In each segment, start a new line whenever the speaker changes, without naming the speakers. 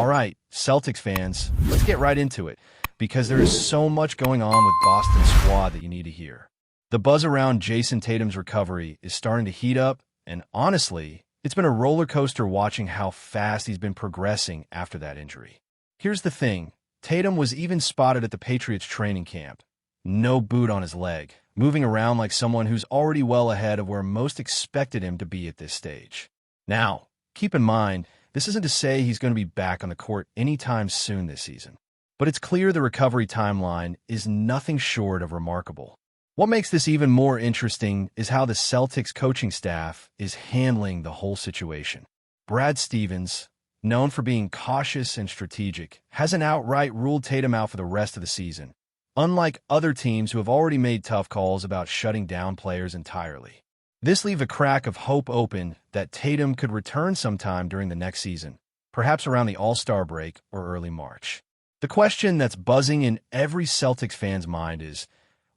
All right, Celtics fans, let's get right into it, because there is so much going on with Boston's squad that you need to hear. The buzz around Jayson Tatum's recovery is starting to heat up, and honestly, it's been a roller coaster watching how fast he's been progressing after that injury. Here's the thing, Tatum was even spotted at the Patriots training camp. No boot on his leg, moving around like someone who's already well ahead of where most expected him to be at this stage. Now, keep in mind, this isn't to say he's going to be back on the court anytime soon this season, but it's clear the recovery timeline is nothing short of remarkable. What makes this even more interesting is how the Celtics coaching staff is handling the whole situation. Brad Stevens, known for being cautious and strategic, hasn't outright ruled Tatum out for the rest of the season, unlike other teams who have already made tough calls about shutting down players entirely. This leaves a crack of hope open that Tatum could return sometime during the next season, perhaps around the All-Star break or early March. The question that's buzzing in every Celtics fan's mind is,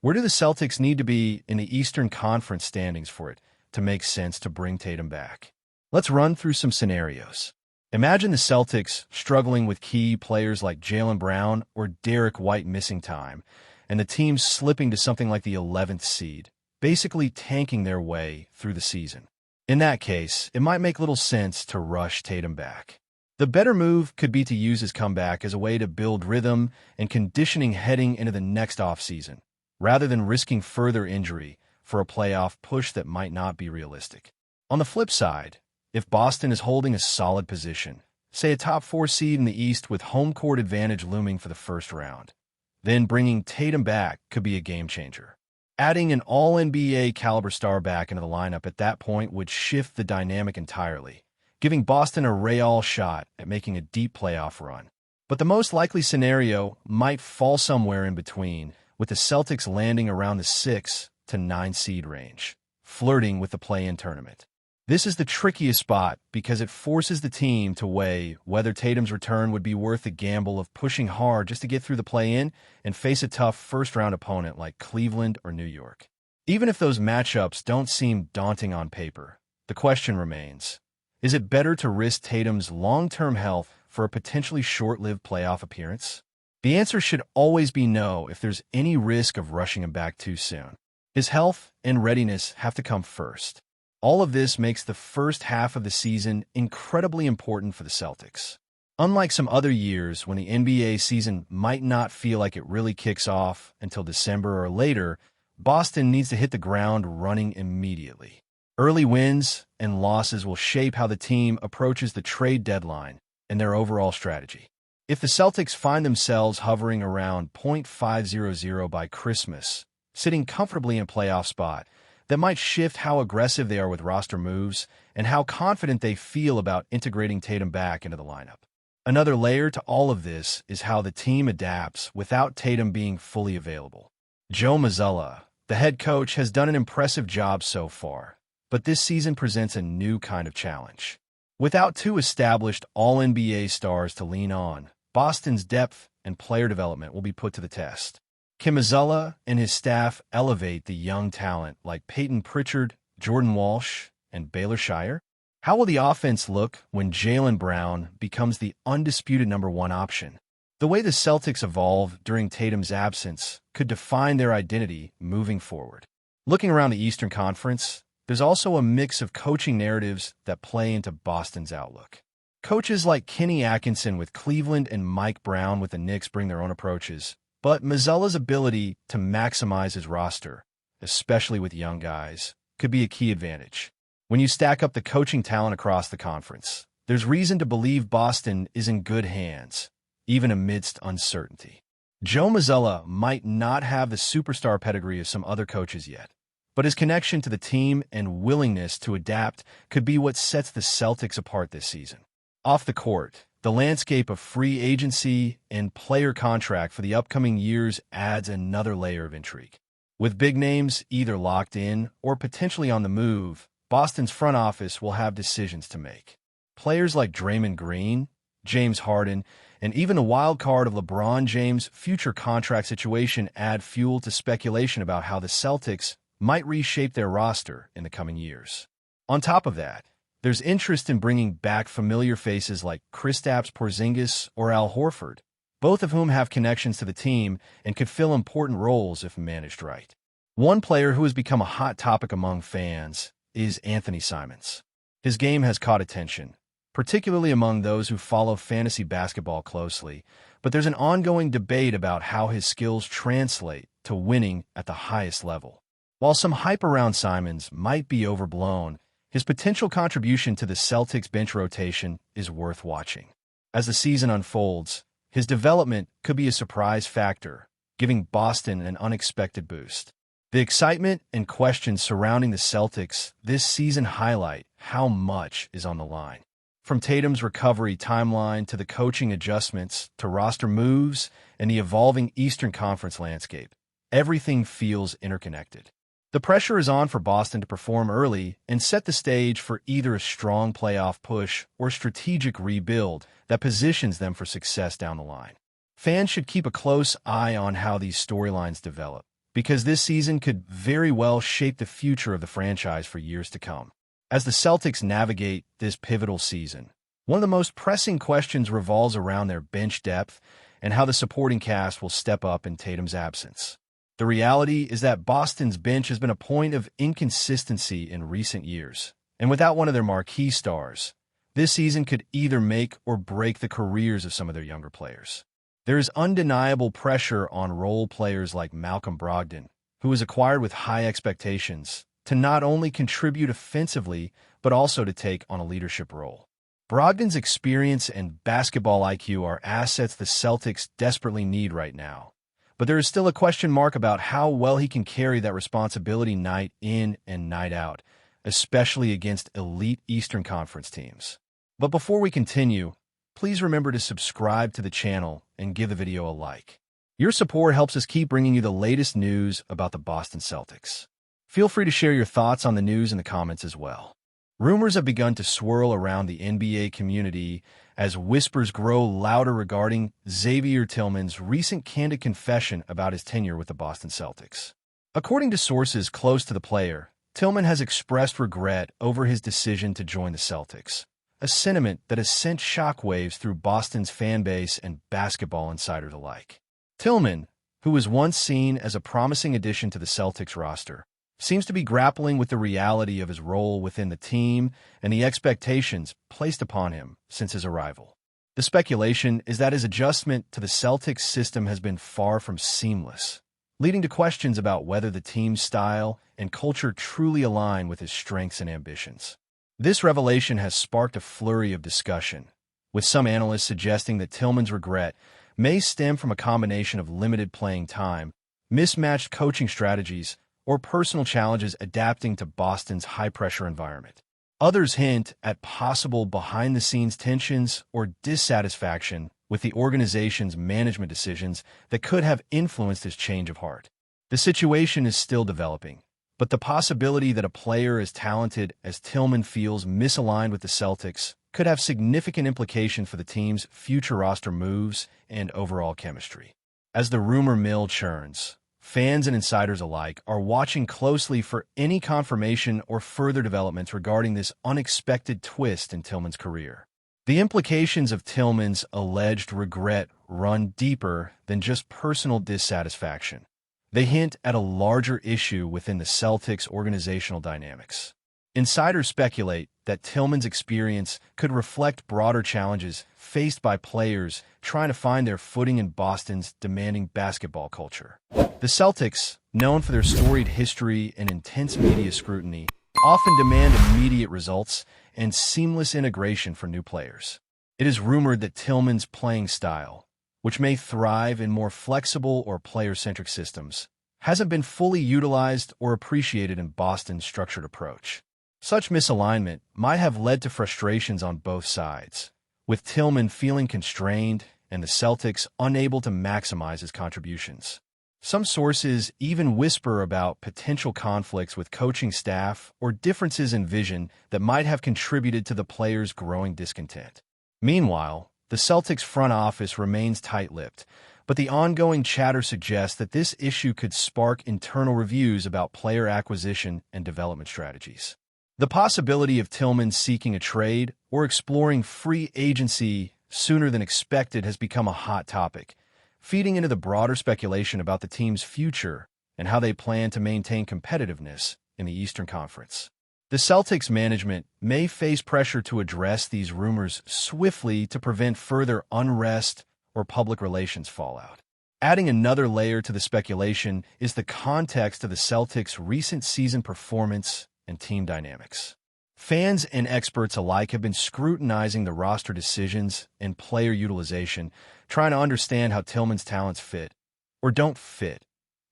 where do the Celtics need to be in the Eastern Conference standings for it to make sense to bring Tatum back? Let's run through some scenarios. Imagine the Celtics struggling with key players like Jaylen Brown or Derek White missing time, and the team slipping to something like the 11th seed, basically tanking their way through the season. In that case, it might make little sense to rush Tatum back. The better move could be to use his comeback as a way to build rhythm and conditioning heading into the next offseason, rather than risking further injury for a playoff push that might not be realistic. On the flip side, if Boston is holding a solid position, say a top 4 seed in the East with home court advantage looming for the first round, then bringing Tatum back could be a game changer. Adding an All-NBA caliber star back into the lineup at that point would shift the dynamic entirely, giving Boston a real shot at making a deep playoff run. But the most likely scenario might fall somewhere in between, with the Celtics landing around the 6 to 9 seed range, flirting with the play-in tournament. This is the trickiest spot because it forces the team to weigh whether Tatum's return would be worth the gamble of pushing hard just to get through the play-in and face a tough first-round opponent like Cleveland or New York. Even if those matchups don't seem daunting on paper, the question remains, is it better to risk Tatum's long-term health for a potentially short-lived playoff appearance? The answer should always be no if there's any risk of rushing him back too soon. His health and readiness have to come first. All of this makes the first half of the season incredibly important for the Celtics. Unlike some other years when the NBA season might not feel like it really kicks off until December or later, Boston needs to hit the ground running immediately. Early wins and losses will shape how the team approaches the trade deadline and their overall strategy. If the Celtics find themselves hovering around .500 by Christmas, sitting comfortably in a playoff spot, that might shift how aggressive they are with roster moves and how confident they feel about integrating Tatum back into the lineup. Another layer to all of this is how the team adapts without Tatum being fully available. Joe Misella, the head coach, has done an impressive job so far, but this season presents a new kind of challenge. Without 2 established All-NBA stars to lean on, Boston's depth and player development will be put to the test. Can Misella and his staff elevate the young talent like Peyton Pritchard, Jordan Walsh, and Baylor Shire? How will the offense look when Jaylen Brown becomes the undisputed number 1 option? The way the Celtics evolve during Tatum's absence could define their identity moving forward. Looking around the Eastern Conference, there's also a mix of coaching narratives that play into Boston's outlook. Coaches like Kenny Atkinson with Cleveland and Mike Brown with the Knicks bring their own approaches, but Misella's ability to maximize his roster, especially with young guys, could be a key advantage. When you stack up the coaching talent across the conference, there's reason to believe Boston is in good hands, even amidst uncertainty. Joe Misella might not have the superstar pedigree of some other coaches yet, but his connection to the team and willingness to adapt could be what sets the Celtics apart this season. Off the court, the landscape of free agency and player contract for the upcoming years adds another layer of intrigue. With big names either locked in or potentially on the move, Boston's front office will have decisions to make. Players like Draymond Green, James Harden, and even the wild card of LeBron James' future contract situation add fuel to speculation about how the Celtics might reshape their roster in the coming years. On top of that, There's interest in bringing back familiar faces like Kristaps Porzingis or Al Horford, both of whom have connections to the team and could fill important roles if managed right. One player who has become a hot topic among fans is Anthony Simons. His game has caught attention, particularly among those who follow fantasy basketball closely, but there's an ongoing debate about how his skills translate to winning at the highest level. While some hype around Simons might be overblown, his potential contribution to the Celtics bench rotation is worth watching. As the season unfolds, his development could be a surprise factor, giving Boston an unexpected boost. The excitement and questions surrounding the Celtics this season highlight how much is on the line. From Tatum's recovery timeline to the coaching adjustments to roster moves and the evolving Eastern Conference landscape, everything feels interconnected. The pressure is on for Boston to perform early and set the stage for either a strong playoff push or strategic rebuild that positions them for success down the line. Fans should keep a close eye on how these storylines develop, because this season could very well shape the future of the franchise for years to come. As the Celtics navigate this pivotal season, one of the most pressing questions revolves around their bench depth and how the supporting cast will step up in Tatum's absence. The reality is that Boston's bench has been a point of inconsistency in recent years, and without one of their marquee stars, this season could either make or break the careers of some of their younger players. There is undeniable pressure on role players like Malcolm Brogdon, who was acquired with high expectations, to not only contribute offensively, but also to take on a leadership role. Brogdon's experience and basketball IQ are assets the Celtics desperately need right now, but there is still a question mark about how well he can carry that responsibility night in and night out, especially against elite Eastern Conference teams. But before we continue, please remember to subscribe to the channel and give the video a like. Your support helps us keep bringing you the latest news about the Boston Celtics. Feel free to share your thoughts on the news in the comments as well. Rumors have begun to swirl around the NBA community as whispers grow louder regarding Xavier Tilmans' recent candid confession about his tenure with the Boston Celtics. According to sources close to the player, Tilman has expressed regret over his decision to join the Celtics, a sentiment that has sent shockwaves through Boston's fan base and basketball insiders alike. Tilman, who was once seen as a promising addition to the Celtics roster, seems to be grappling with the reality of his role within the team and the expectations placed upon him since his arrival. The speculation is that his adjustment to the Celtics system has been far from seamless, leading to questions about whether the team's style and culture truly align with his strengths and ambitions. This revelation has sparked a flurry of discussion, with some analysts suggesting that Tilman's regret may stem from a combination of limited playing time, mismatched coaching strategies, or personal challenges adapting to Boston's high-pressure environment. Others hint at possible behind-the-scenes tensions or dissatisfaction with the organization's management decisions that could have influenced his change of heart. The situation is still developing, but the possibility that a player as talented as Tilman feels misaligned with the Celtics could have significant implications for the team's future roster moves and overall chemistry. As the rumor mill churns, fans and insiders alike are watching closely for any confirmation or further developments regarding this unexpected twist in Tilman's career. The implications of Tilman's alleged regret run deeper than just personal dissatisfaction. They hint at a larger issue within the Celtics' organizational dynamics. Insiders speculate that Tilman's experience could reflect broader challenges faced by players trying to find their footing in Boston's demanding basketball culture. The Celtics, known for their storied history and intense media scrutiny, often demand immediate results and seamless integration for new players. It is rumored that Tilman's playing style, which may thrive in more flexible or player-centric systems, hasn't been fully utilized or appreciated in Boston's structured approach. Such misalignment might have led to frustrations on both sides, with Tilman feeling constrained and the Celtics unable to maximize his contributions. Some sources even whisper about potential conflicts with coaching staff or differences in vision that might have contributed to the players' growing discontent. Meanwhile, the Celtics front office remains tight-lipped, but the ongoing chatter suggests that this issue could spark internal reviews about player acquisition and development strategies. The possibility of Tilmans seeking a trade or exploring free agency sooner than expected has become a hot topic, feeding into the broader speculation about the team's future and how they plan to maintain competitiveness in the Eastern Conference. The Celtics management may face pressure to address these rumors swiftly to prevent further unrest or public relations fallout. Adding another layer to the speculation is the context of the Celtics' recent season performance and team dynamics. Fans and experts alike have been scrutinizing the roster decisions and player utilization, trying to understand how Tilman's talents fit, or don't fit,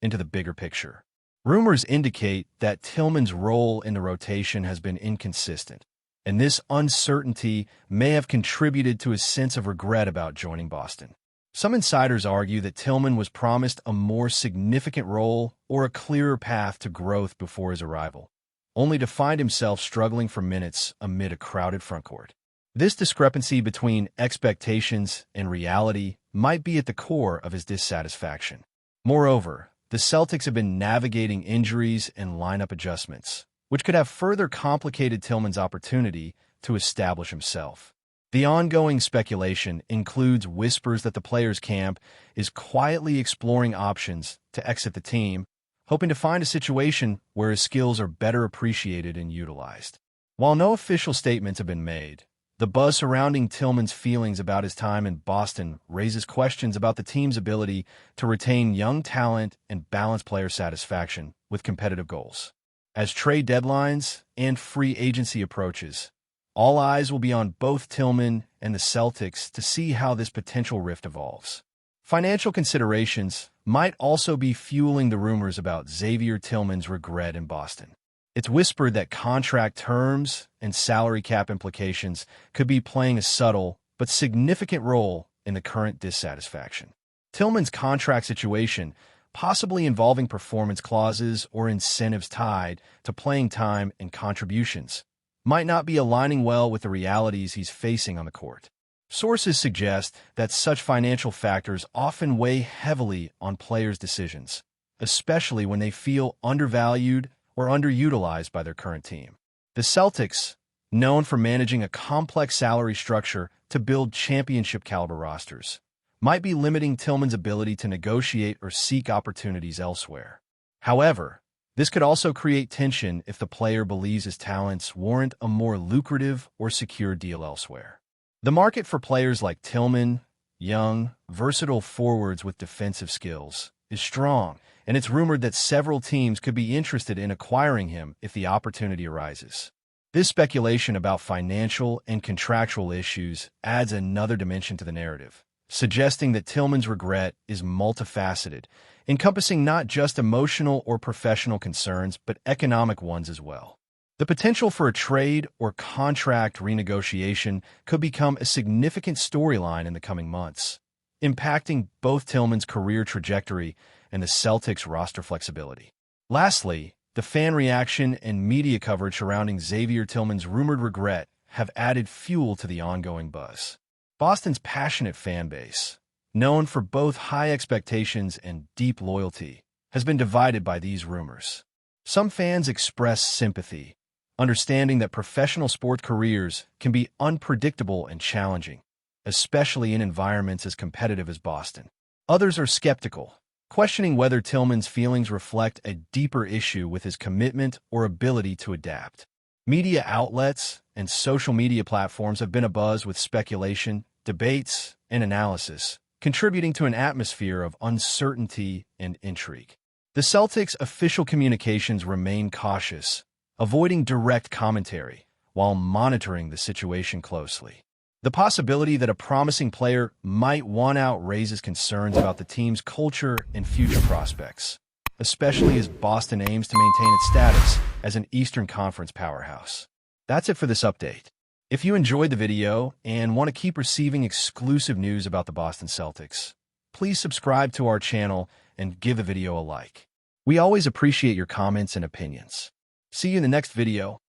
into the bigger picture. Rumors indicate that Tilman's role in the rotation has been inconsistent, and this uncertainty may have contributed to his sense of regret about joining Boston. Some insiders argue that Tilman was promised a more significant role or a clearer path to growth before his arrival, only to find himself struggling for minutes amid a crowded frontcourt. This discrepancy between expectations and reality might be at the core of his dissatisfaction. Moreover, the Celtics have been navigating injuries and lineup adjustments, which could have further complicated Tilman's opportunity to establish himself. The ongoing speculation includes whispers that the players' camp is quietly exploring options to exit the team, hoping to find a situation where his skills are better appreciated and utilized. While no official statements have been made, the buzz surrounding Tilman's feelings about his time in Boston raises questions about the team's ability to retain young talent and balance player satisfaction with competitive goals. As trade deadlines and free agency approaches, all eyes will be on both Tilman and the Celtics to see how this potential rift evolves. Financial considerations might also be fueling the rumors about Xavier Tilman's regret in Boston. It's whispered that contract terms and salary cap implications could be playing a subtle but significant role in the current dissatisfaction. Tilman's contract situation, possibly involving performance clauses or incentives tied to playing time and contributions, might not be aligning well with the realities he's facing on the court. Sources suggest that such financial factors often weigh heavily on players' decisions, especially when they feel undervalued or underutilized by their current team. The Celtics, known for managing a complex salary structure to build championship-caliber rosters, might be limiting Tilman's ability to negotiate or seek opportunities elsewhere. However, this could also create tension if the player believes his talents warrant a more lucrative or secure deal elsewhere. The market for players like Tilman, young, versatile forwards with defensive skills, is strong, and it's rumored that several teams could be interested in acquiring him if the opportunity arises. This speculation about financial and contractual issues adds another dimension to the narrative, suggesting that Tilman's regret is multifaceted, encompassing not just emotional or professional concerns, but economic ones as well. The potential for a trade or contract renegotiation could become a significant storyline in the coming months, impacting both Tilman's career trajectory and the Celtics' roster flexibility. Lastly, the fan reaction and media coverage surrounding Xavier Tilman's rumored regret have added fuel to the ongoing buzz. Boston's passionate fan base, known for both high expectations and deep loyalty, has been divided by these rumors. Some fans express sympathy, understanding that professional sport careers can be unpredictable and challenging, especially in environments as competitive as Boston. Others are skeptical, questioning whether Tilman's feelings reflect a deeper issue with his commitment or ability to adapt. Media outlets and social media platforms have been abuzz with speculation, debates, and analysis, contributing to an atmosphere of uncertainty and intrigue. The Celtics' official communications remain cautious, avoiding direct commentary while monitoring the situation closely. The possibility that a promising player might want out raises concerns about the team's culture and future prospects, especially as Boston aims to maintain its status as an Eastern Conference powerhouse. That's it for this update. If you enjoyed the video and want to keep receiving exclusive news about the Boston Celtics, please subscribe to our channel and give the video a like. We always appreciate your comments and opinions. See you in the next video.